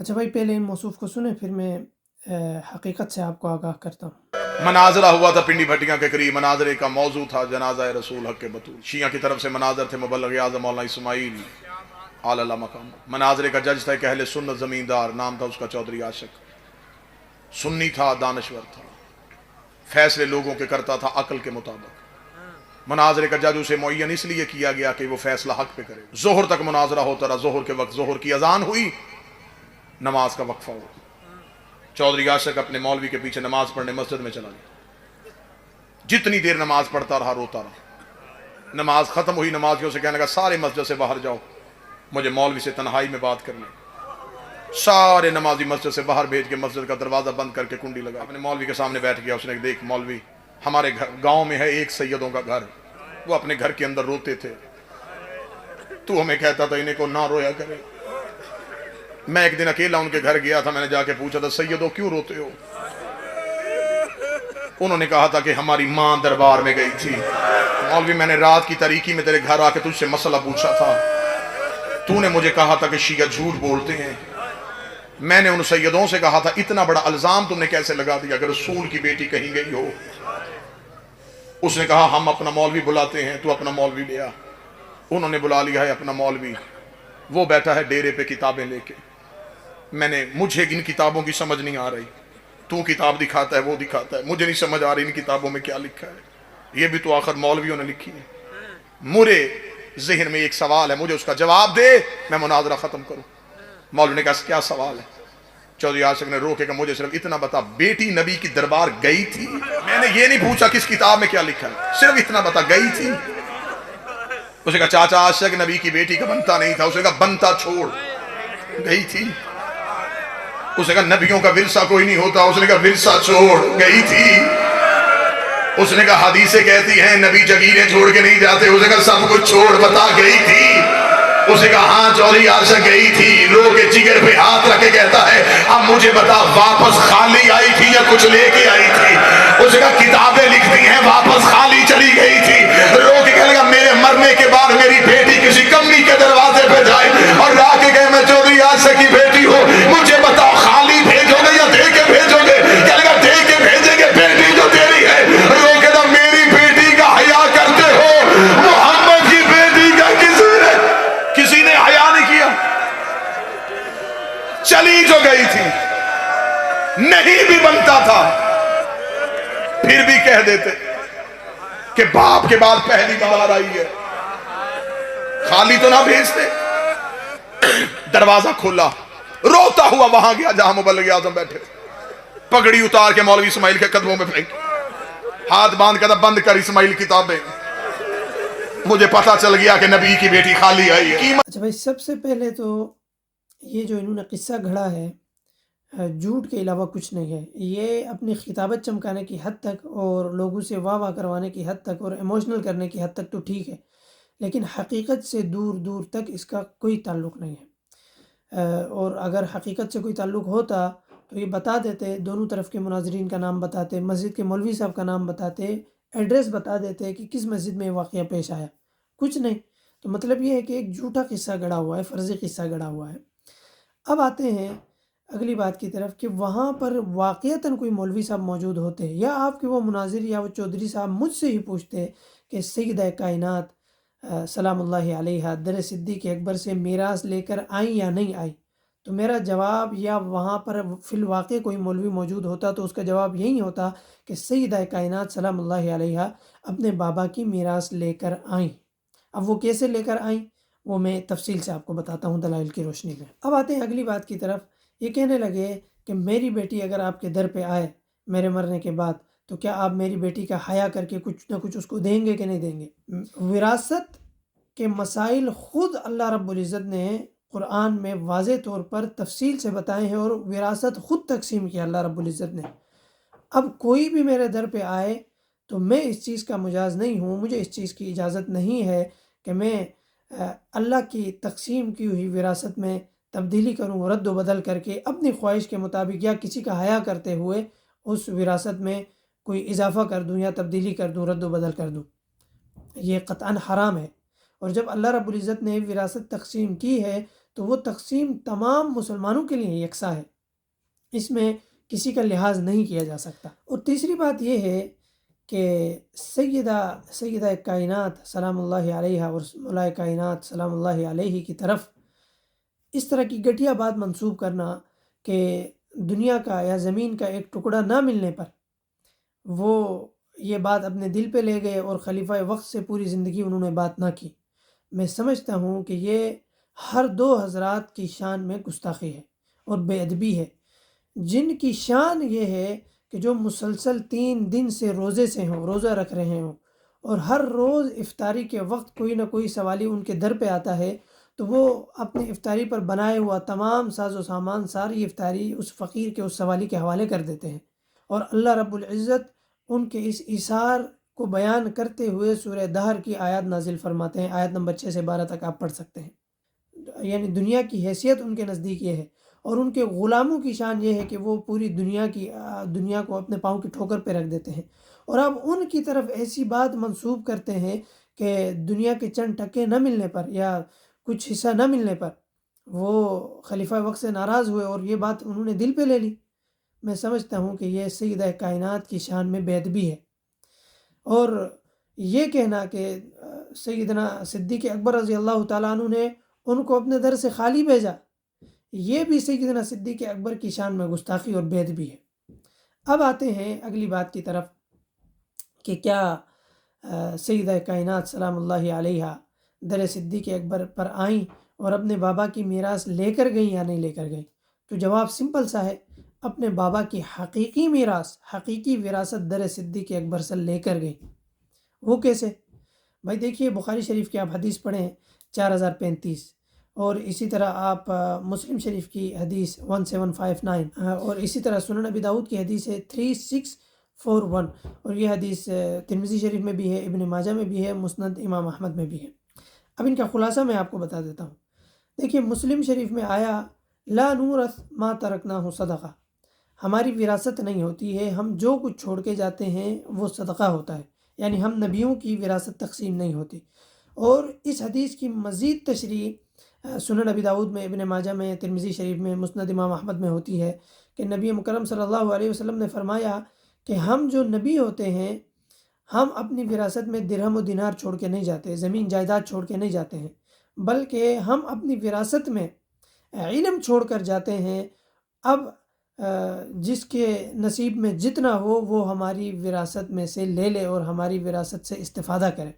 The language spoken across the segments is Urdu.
اچھا بھائی، پہلے ان موصوف کو سنیں، پھر میں حقیقت سے آپ کو آگاہ کرتا ہوں۔ مناظرہ ہوا تھا پنڈی بھٹیاں کے قریب، مناظرے کا موضوع تھا جنازہ رسول حق کے بطول۔ شیعہ کی طرف سے مناظر تھے، مبلغ اعظم مولانا اسماعیل اعلی مقام۔ مناظرے کا جج تھا ایک اہل سنت زمیندار، نام تھا اس کا چودھری عاشق۔ سنی تھا، دانشور تھا، فیصلے لوگوں کے کرتا تھا عقل کے مطابق۔ مناظرے کا جج اسے معین اس لیے کیا گیا کہ وہ فیصلہ حق پہ کرے۔ ظہر تک مناظرہ ہوتا رہا، ظہر کے وقت ظہر کی اذان ہوئی، نماز کا وقفہ ہوا۔ چودھری عاشق اپنے مولوی کے پیچھے نماز پڑھنے مسجد میں چلا گیا۔ جتنی دیر نماز پڑھتا رہا روتا رہا۔ نماز ختم ہوئی، نمازیوں سے کہنے لگا سارے مسجد سے باہر جاؤ، مجھے مولوی سے تنہائی میں بات کرنی۔ سارے نمازی مسجد سے باہر بھیج کے مسجد کا دروازہ بند کر کے کنڈی لگا، اپنے مولوی کے سامنے بیٹھ گیا۔ اس نے دیکھ مولوی، ہمارے گاؤں میں ہے ایک سیدوں کا گھر، وہ اپنے گھر کے اندر روتے تھے، تو ہمیں کہتا تھا انہیں کو نہ رویا کرے۔ میں ایک دن اکیلا ان کے گھر گیا تھا، میں نے جا کے پوچھا تھا سیدوں کیوں روتے ہو؟ انہوں نے کہا تھا کہ ہماری ماں دربار میں گئی تھی۔ مولوی، میں نے رات کی تاریکی میں تیرے گھر آ کے تجھ سے مسئلہ پوچھا تھا، تو نے مجھے کہا تھا کہ شیعہ جھوٹ بولتے ہیں۔ میں نے ان سیدوں سے کہا تھا اتنا بڑا الزام تم نے کیسے لگا دیا اگر رسول کی بیٹی کہیں گئی ہو؟ اس نے کہا ہم اپنا مولوی بلاتے ہیں، تو اپنا مولوی لیا۔ انہوں نے بلا لیا ہے اپنا مولوی، وہ بیٹھا ہے ڈیرے پہ کتابیں لے کے۔ مجھے ان کتابوں کی سمجھ نہیں آ رہی، تو کتاب دکھاتا ہے وہ دکھاتا ہے، مجھے نہیں سمجھ آ رہی ان کتابوں میں کیا لکھا ہے، یہ بھی تو آخر مولویوں نے لکھی ہے۔ میرے ذہن میں ایک سوال ہے، مجھے اس کا جواب دے، میں مناظرہ ختم کروں۔ مولوی نے کہا کیا سوال ہے؟ چودھری عاشق نے رو کے کہا مجھے صرف اتنا بتا، بیٹی نبی کی دربار گئی تھی؟ میں نے یہ نہیں پوچھا کس کتاب میں کیا لکھا ہے، صرف اتنا بتا گئی تھی؟ اس نے کہا چاچا عاشق نبی کی بیٹی کا بنتا نہیں تھا۔ اس نے کہا بنتا چھوڑ، گئی تھی؟ اس نے کہا نبیوں کا ورثہ کوئی نہیں ہوتا۔ اس نے کہا ورثہ چھوڑ، گئی تھی؟ اس نے کہا حدیثیں کہتی ہیں نبی جگیریں چھوڑ کے نہیں جاتے۔ اس نے کہا سب کچھ چھوڑ، بتا گئی تھی؟ اس نے کہا ہاں چودھری عاشق گئی تھی۔ رو کے جگر پہ ہاتھ رکھ کے کہتا ہے اب مجھے بتا واپس خالی آئی تھی یا کچھ لے کے آئی تھی؟ اس نے کہا کتابیں لکھتی ہیں واپس خالی چلی گئی تھی۔ رو کے کہنے لگا میرے مرنے کے بعد میری بیٹی کسی کمی کے دروازے پہ جائے اور لا کے کہے میں چودھری عاشق کی بیٹی ہوں، مجھے بتاؤ خالی بھیجو گے یا دے کے بھیجو گے؟ کہنے لگا دے کے بھیجیں گے، بیٹی جو تیری ہے۔ رو کے کہا میری بیٹی کا حیا کرتے ہو، محمد کی بیٹی کا کسی نے حیا نہیں کیا؟ چلی جو گئی تھی، نہیں بھی بنتا تھا، پھر بھی کہہ دیتے کہ باپ کے بعد پہلی بار آئی ہے، خالی تو نہ بھیجتے۔ دروازہ کھولا، روتا ہوا وہاں گیا جہاں مبلغ اعظم بیٹھے، پگڑی اتار کے مولوی اسماعیل کے قدموں میں پھینکی، ہاتھ باندھ کے بند کر اسماعیل کتابیں، مجھے پتا چل گیا کہ نبی کی بیٹی خالی آئی ہے۔ اچھا بھائی، سب سے پہلے تو یہ جو انہوں نے قصہ گھڑا ہے جھوٹ کے علاوہ کچھ نہیں ہے، یہ اپنی خطابت چمکانے کی حد تک اور لوگوں سے واہ واہ کروانے کی حد تک اور ایموشنل کرنے کی حد تک تو ٹھیک ہے، لیکن حقیقت سے دور دور تک اس کا کوئی تعلق نہیں ہے۔ اور اگر حقیقت سے کوئی تعلق ہوتا تو یہ بتا دیتے، دونوں طرف کے مناظرین کا نام بتاتے، مسجد کے مولوی صاحب کا نام بتاتے، ایڈریس بتا دیتے کہ کس مسجد میں واقعہ پیش آیا، کچھ نہیں۔ تو مطلب یہ ہے کہ ایک جھوٹا قصہ گڑا ہوا ہے، فرضی قصہ گڑا ہوا ہے۔ اب آتے ہیں اگلی بات کی طرف کہ وہاں پر واقعتاً کوئی مولوی صاحب موجود ہوتے یا آپ کے وہ مناظر یا وہ چودھری صاحب مجھ سے ہی پوچھتے کہ سیدہ کائنات سلام اللہ علیہ در صدیق اکبر سے میراث لے کر آئیں یا نہیں آئی، تو میرا جواب، یا وہاں پر فی الواقع کوئی مولوی موجود ہوتا تو اس کا جواب یہی ہوتا کہ سیدہ کائنات سلام اللہ علیہ اپنے بابا کی میراث لے کر آئیں۔ اب وہ کیسے لے کر آئیں وہ میں تفصیل سے آپ کو بتاتا ہوں دلائل کی روشنی میں۔ اب آتے ہیں اگلی بات کی طرف، یہ کہنے لگے کہ میری بیٹی اگر آپ کے در پہ آئے میرے مرنے کے بعد تو کیا آپ میری بیٹی کا حیا کر کے کچھ نہ کچھ اس کو دیں گے کہ نہیں دیں گے؟ وراثت کے مسائل خود اللہ رب العزت نے قرآن میں واضح طور پر تفصیل سے بتائے ہیں اور وراثت خود تقسیم کیا اللہ رب العزت نے۔ اب کوئی بھی میرے در پہ آئے تو میں اس چیز کا مجاز نہیں ہوں، مجھے اس چیز کی اجازت نہیں ہے کہ میں اللہ کی تقسیم کی ہوئی وراثت میں تبدیلی کروں، رد و بدل کر کے اپنی خواہش کے مطابق یا کسی کا حیا کرتے ہوئے اس وراثت میں کوئی اضافہ کر دوں یا تبدیلی کر دوں، رد و بدل کر دوں۔ یہ قطعاً حرام ہے۔ اور جب اللہ رب العزت نے وراثت تقسیم کی ہے تو وہ تقسیم تمام مسلمانوں کے لیے یکساں ہے، اس میں کسی کا لحاظ نہیں کیا جا سکتا۔ اور تیسری بات یہ ہے کہ سیدہ کائنات سلام اللہ علیہ اور مولا کائنات سلام اللہ علیہ کی طرف اس طرح کی گھٹیا بات منسوب کرنا کہ دنیا کا یا زمین کا ایک ٹکڑا نہ ملنے پر وہ یہ بات اپنے دل پہ لے گئے اور خلیفہ وقت سے پوری زندگی انہوں نے بات نہ کی، میں سمجھتا ہوں کہ یہ ہر دو حضرات کی شان میں گستاخی ہے اور بے ادبی ہے، جن کی شان یہ ہے کہ جو مسلسل 3 دن سے روزے سے ہوں، روزہ رکھ رہے ہوں، اور ہر روز افطاری کے وقت کوئی نہ کوئی سوالی ان کے در پہ آتا ہے تو وہ اپنی افطاری پر بنائے ہوا تمام ساز و سامان ساری افطاری اس فقیر کے اس سوالی کے حوالے کر دیتے ہیں، اور اللہ رب العزت ان کے اس ایثار کو بیان کرتے ہوئے سورہ دہر کی آیات نازل فرماتے ہیں، آیت نمبر 6 سے 12 تک آپ پڑھ سکتے ہیں۔ یعنی دنیا کی حیثیت ان کے نزدیک یہ ہے، اور ان کے غلاموں کی شان یہ ہے کہ وہ پوری دنیا کو اپنے پاؤں کی ٹھوکر پہ رکھ دیتے ہیں، اور اب ان کی طرف ایسی بات منسوب کرتے ہیں کہ دنیا کے چند ٹکے نہ ملنے پر یا کچھ حصہ نہ ملنے پر وہ خلیفہ وقت سے ناراض ہوئے اور یہ بات انہوں نے دل پہ لے لی۔ میں سمجھتا ہوں کہ یہ سیدہ کائنات کی شان میں بے ادبی ہے، اور یہ کہنا کہ سیدنا صدیق اکبر رضی اللہ تعالیٰ عنہ نے ان کو اپنے در سے خالی بھیجا، یہ بھی سیدنا صدیق اکبر کی شان میں گستاخی اور بے ادبی ہے۔ اب آتے ہیں اگلی بات کی طرف کہ کیا سیدہ کائنات سلام اللہ علیہ در صدیق اکبر پر آئیں اور اپنے بابا کی میراث لے کر گئیں یا نہیں لے کر گئیں؟ تو جواب سمپل سا ہے، اپنے بابا کی حقیقی میراث، حقیقی وراثت در صدیق اکبر سے لے کر گئیں۔ وہ کیسے؟ بھائی دیکھیے، بخاری شریف کی آپ حدیث پڑھیں 4035، اور اسی طرح آپ مسلم شریف کی حدیث 1759، اور اسی طرح سنن ابی داؤد کی حدیث ہے 3641، اور یہ حدیث ترمذی شریف میں بھی ہے، ابن ماجہ میں بھی ہے، مسند امام احمد میں بھی ہے۔ اب ان کا خلاصہ میں آپ کو بتا دیتا ہوں۔ دیکھیے، مسلم شریف میں آیا لا نورث ما ترکناہ صدقہ، ہماری وراثت نہیں ہوتی ہے، ہم جو کچھ چھوڑ کے جاتے ہیں وہ صدقہ ہوتا ہے، یعنی ہم نبیوں کی وراثت تقسیم نہیں ہوتی۔ اور اس حدیث کی مزید تشریح سنن ابی داؤد میں، ابن ماجہ میں، ترمذی شریف میں، مسند امام احمد میں ہوتی ہے کہ نبی مکرم صلی اللہ علیہ وسلم نے فرمایا کہ ہم جو نبی ہوتے ہیں ہم اپنی وراثت میں درہم و دینار چھوڑ کے نہیں جاتے، زمین جائیداد چھوڑ کے نہیں جاتے ہیں، بلکہ ہم اپنی وراثت میں علم چھوڑ کر جاتے ہیں۔ اب جس کے نصیب میں جتنا ہو وہ ہماری وراثت میں سے لے لے اور ہماری وراثت سے استفادہ کرے۔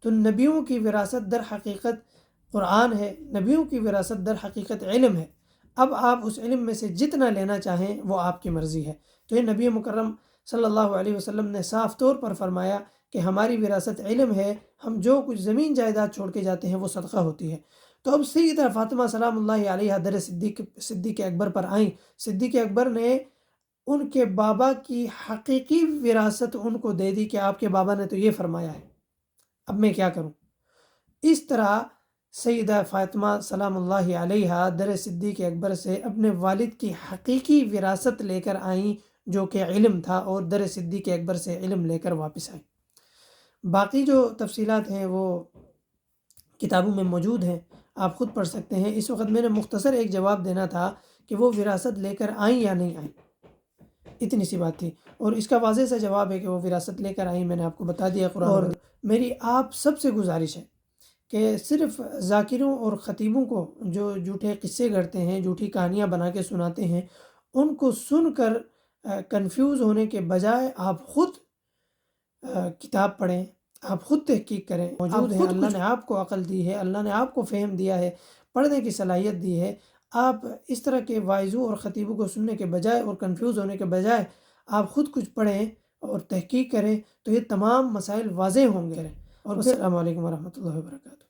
تو نبیوں کی وراثت در حقیقت قرآن ہے، نبیوں کی وراثت در حقیقت علم ہے۔ اب آپ اس علم میں سے جتنا لینا چاہیں وہ آپ کی مرضی ہے۔ تو یہ نبی مکرم صلی اللہ علیہ وسلم نے صاف طور پر فرمایا کہ ہماری وراثت علم ہے، ہم جو کچھ زمین جائیداد چھوڑ کے جاتے ہیں وہ صدقہ ہوتی ہے۔ تو اب سیدہ فاطمہ سلام اللہ علیہ در صدیق اکبر پر آئیں، صدیق اکبر نے ان کے بابا کی حقیقی وراثت ان کو دے دی کہ آپ کے بابا نے تو یہ فرمایا ہے، اب میں کیا کروں؟ اس طرح سیدہ فاطمہ سلام اللہ علیہ در صدیق اکبر سے اپنے والد کی حقیقی وراثت لے کر آئیں جو کہ علم تھا، اور در صدیق اکبر سے علم لے کر واپس آئیں۔ باقی جو تفصیلات ہیں وہ کتابوں میں موجود ہیں، آپ خود پڑھ سکتے ہیں۔ اس وقت میں نے مختصر ایک جواب دینا تھا کہ وہ وراثت لے کر آئیں یا نہیں آئیں، اتنی سی بات تھی، اور اس کا واضح سا جواب ہے کہ وہ وراثت لے کر آئیں، میں نے آپ کو بتا دیا قرآن۔ اور میری آپ سب سے گزارش ہے کہ صرف ذاکروں اور خطیبوں کو جو جھوٹے قصے گھڑتے ہیں، جھوٹی کہانیاں بنا کے سناتے ہیں، ان کو سن کر کنفیوز ہونے کے بجائے آپ خود کتاب پڑھیں، آپ خود تحقیق کریں، موجود ہیں، اللہ نے آپ کو عقل دی ہے، اللہ نے آپ کو فہم دیا ہے، پڑھنے کی صلاحیت دی ہے۔ آپ اس طرح کے واعظوں اور خطیبوں کو سننے کے بجائے اور کنفیوز ہونے کے بجائے آپ خود کچھ پڑھیں اور تحقیق کریں، تو یہ تمام مسائل واضح ہوں گے۔ اور السلام علیکم ورحمۃ اللہ وبرکاتہ۔